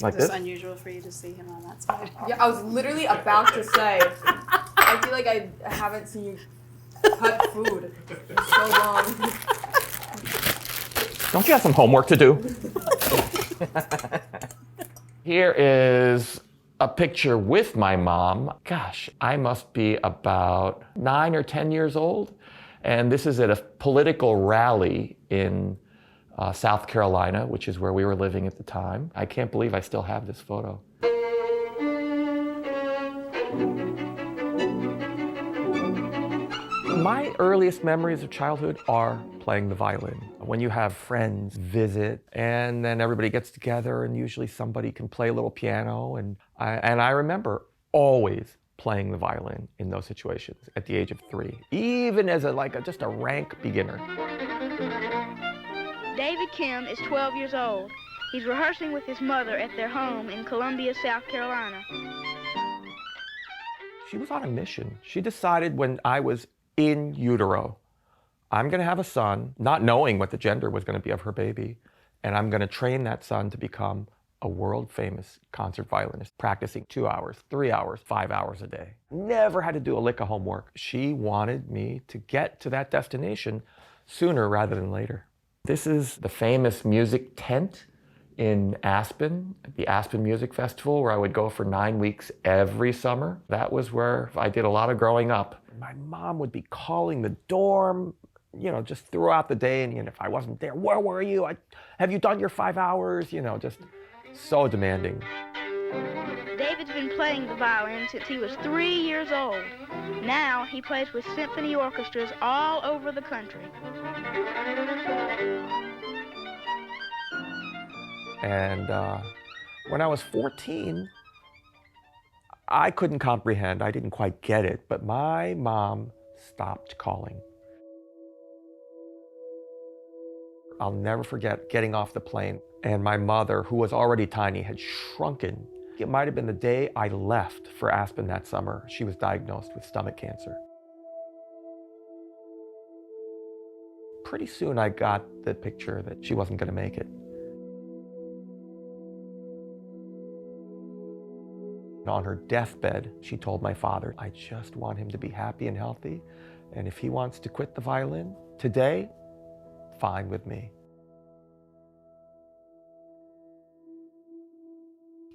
Like Is this this? unusual for you to see him on that side? Yeah, I was literally about to say, I feel like I haven't seen you cut food in so long. Don't you have some homework to do? Here is a picture with my mom. Gosh, I must be about 9 or 10 years old. And this is at a political rally in South Carolina, which is where we were living at the time. I can't believe I still have this photo. My earliest memories of childhood are playing the violin. When you have friends visit and then everybody gets together and usually somebody can play a little piano, and I remember always playing the violin in those situations at the age of 3, even as just a rank beginner. David Kim is 12 years old. He's rehearsing with his mother at their home in Columbia, South Carolina. She was on a mission. She decided when I was in utero, I'm gonna have a son, not knowing what the gender was gonna be of her baby, and I'm gonna train that son to become a world famous concert violinist, practicing 2 hours, 3 hours, 5 hours a day. Never had to do a lick of homework. She wanted me to get to that destination sooner rather than later. This is the famous music tent in Aspen, the Aspen Music Festival, where I would go for 9 weeks every summer. That was where I did a lot of growing up. My mom would be calling the dorm, just throughout the day, and if I wasn't there, where were you? Have you done your 5 hours? Just so demanding. David's been playing the violin since he was 3 years old. Now he plays with symphony orchestras all over the country. And when I was 14, I couldn't comprehend. I didn't quite get it, but my mom stopped calling. I'll never forget getting off the plane, and my mother, who was already tiny, had shrunken. It might have been the day I left for Aspen that summer. She was diagnosed with stomach cancer. Pretty soon I got the picture that she wasn't going to make it. On her deathbed, she told my father, I just want him to be happy and healthy, and if he wants to quit the violin today, fine with me.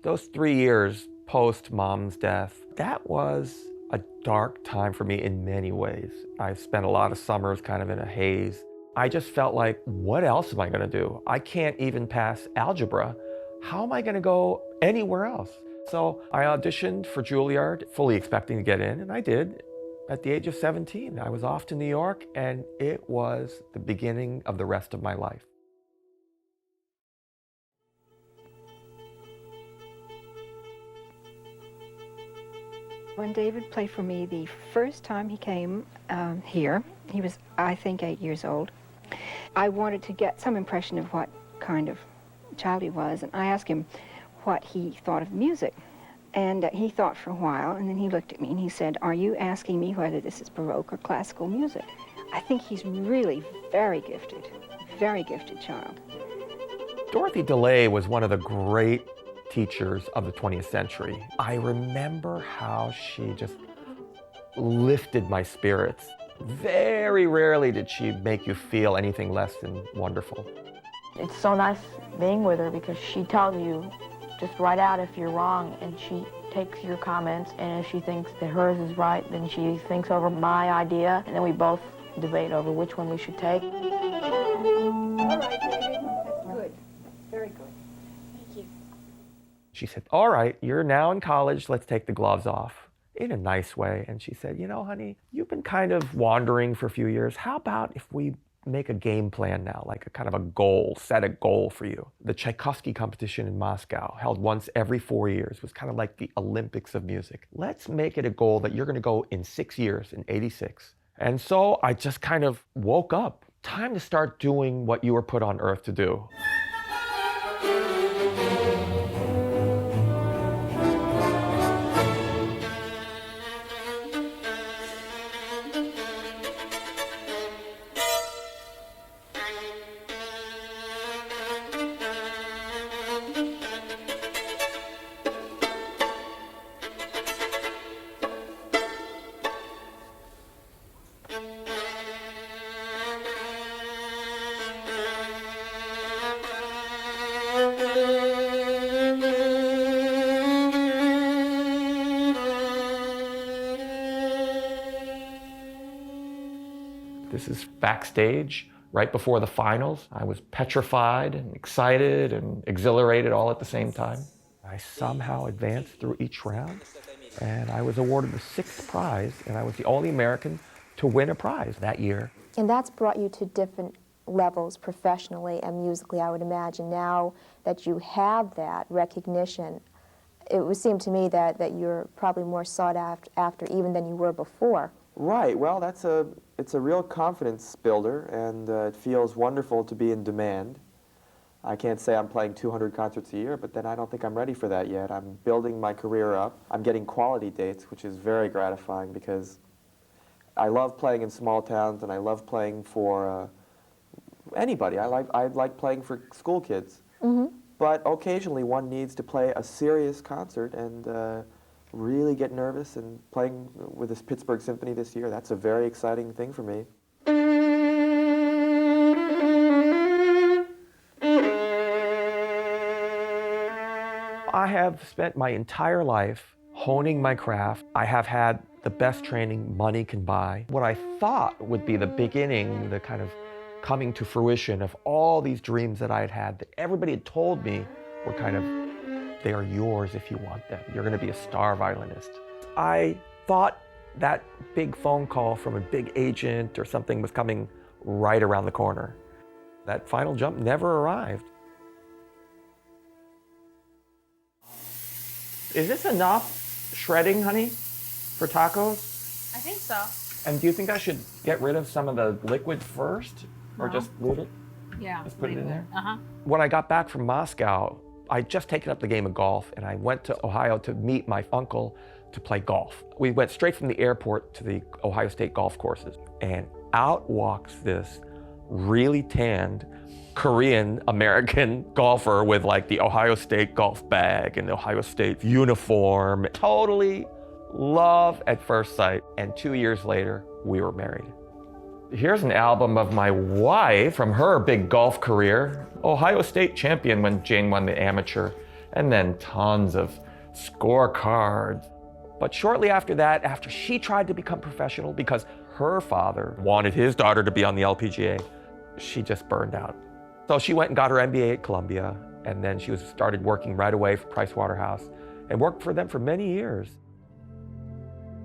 Those 3 years post Mom's death, that was a dark time for me in many ways. I spent a lot of summers kind of in a haze. I just felt like, what else am I gonna do? I can't even pass algebra. How am I gonna go anywhere else? So I auditioned for Juilliard, fully expecting to get in, and I did. At the age of 17, I was off to New York, and it was the beginning of the rest of my life. When David played for me the first time he came here, he was, I think, 8 years old. I wanted to get some impression of what kind of child he was, and I asked him what he thought of music. And he thought for a while, and then he looked at me and he said, are you asking me whether this is Baroque or classical music? I think he's really very gifted child. Dorothy DeLay was one of the great teachers of the 20th century. I remember how she just lifted my spirits. Very rarely did she make you feel anything less than wonderful. It's so nice being with her because she tells you just right out if you're wrong, and she takes your comments, and if she thinks that hers is right, then she thinks over my idea, and then we both debate over which one we should take. All right, David, that's good. Very good. Thank you. She said, all right, you're now in college, let's take the gloves off, in a nice way. And she said, honey, you've been kind of wandering for a few years. How about if we make a game plan now, like a kind of a goal, set a goal for you? The Tchaikovsky competition in Moscow, held once every 4 years, was kind of like the Olympics of music. Let's make it a goal that you're gonna go in 6 years, in '86. And so I just kind of woke up. Time to start doing what you were put on earth to do. This is backstage, right before the finals. I was petrified and excited and exhilarated all at the same time. I somehow advanced through each round, and I was awarded the 6th prize, and I was the only American to win a prize that year. And that's brought you to different levels professionally and musically, I would imagine. Now that you have that recognition, it would seem to me that you're probably more sought after even than you were before. Right. Well, it's a real confidence builder, and it feels wonderful to be in demand. I can't say I'm playing 200 concerts a year, but then I don't think I'm ready for that yet. I'm building my career up. I'm getting quality dates, which is very gratifying because I love playing in small towns and I love playing for anybody. I like playing for school kids. Mm-hmm. But occasionally one needs to play a serious concert and really get nervous, and playing with this Pittsburgh Symphony this year, that's a very exciting thing for me. I have spent my entire life honing my craft. I have had the best training money can buy. What I thought would be the beginning, the kind of coming to fruition of all these dreams that I had had, that everybody had told me were kind of, they are yours if you want them. You're going to be a star violinist. I thought that big phone call from a big agent or something was coming right around the corner. That final jump never arrived. Is this enough shredding, honey, for tacos? I think so. And do you think I should get rid of some of the liquid first, or just leave it? Yeah. Just put it in there? Uh-huh. When I got back from Moscow, I'd just taken up the game of golf, and I went to Ohio to meet my uncle to play golf. We went straight from the airport to the Ohio State golf courses, and out walks this really tanned Korean-American golfer with like the Ohio State golf bag and the Ohio State uniform. Totally love at first sight. And 2 years later, we were married. Here's an album of my wife from her big golf career. Ohio State champion when Jane won the amateur, and then tons of scorecards. But shortly after that, after she tried to become professional because her father wanted his daughter to be on the LPGA, she just burned out. So she went and got her MBA at Columbia, and then she started working right away for Pricewaterhouse and worked for them for many years.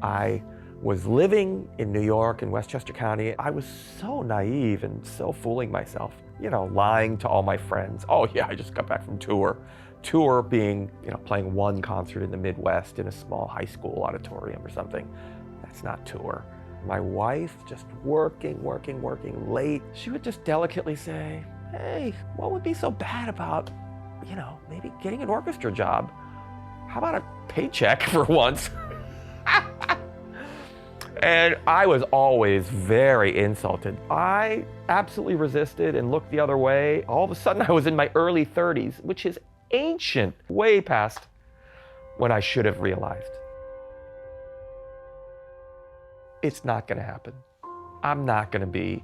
I was living in New York in Westchester County. I was so naive and so fooling myself, you know, lying to all my friends. Oh yeah, I just got back from tour. Tour being, you know, playing one concert in the Midwest in a small high school auditorium or something. That's not tour. My wife, just working late. She would just delicately say, hey, what would be so bad about, you know, maybe getting an orchestra job? How about a paycheck for once? And I was always very insulted. I absolutely resisted and looked the other way. All of a sudden I was in my early 30s, which is ancient, way past when I should have realized. It's not gonna happen. I'm not gonna be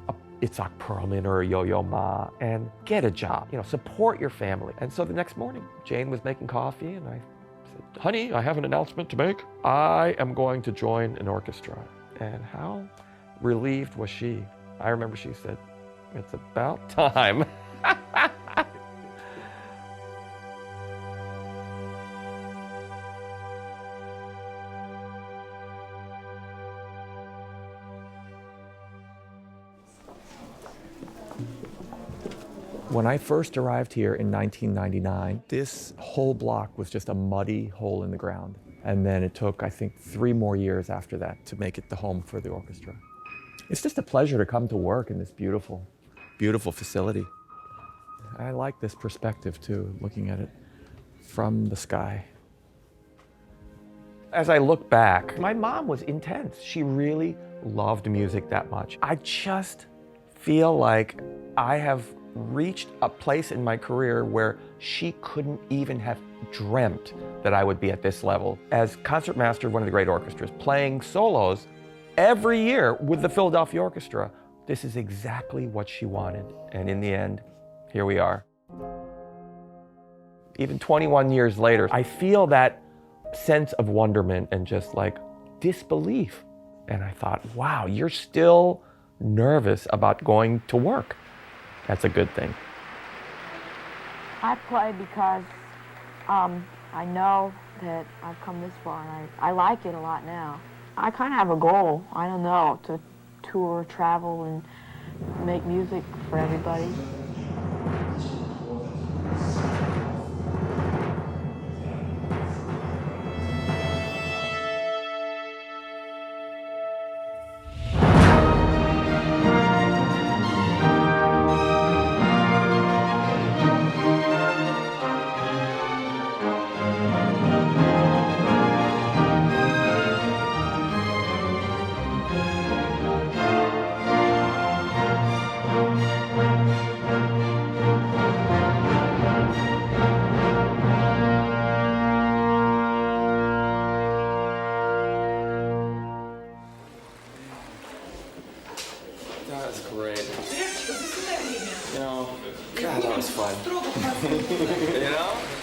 a Itzhak Perlman or a Yo-Yo Ma, and get a job, you know, support your family. And so the next morning, Jane was making coffee and I said, honey, I have an announcement to make. I am going to join an orchestra. And how relieved was she? I remember she said, it's about time. When I first arrived here in 1999, this whole block was just a muddy hole in the ground. And then it took, I think, 3 more years after that to make it the home for the orchestra. It's just a pleasure to come to work in this beautiful, beautiful facility. I like this perspective too, looking at it from the sky. As I look back, my mom was intense. She really loved music that much. I just feel like I have reached a place in my career where she couldn't even have dreamt that I would be at this level. As concertmaster of one of the great orchestras, playing solos every year with the Philadelphia Orchestra, this is exactly what she wanted. And in the end, here we are. Even 21 years later, I feel that sense of wonderment and just like disbelief. And I thought, wow, you're still nervous about going to work. That's a good thing. I play because I know that I've come this far, and I like it a lot now. I kind of have a goal, I don't know, to tour, travel, and make music for everybody. That was great. You know, God, that was fun. You know?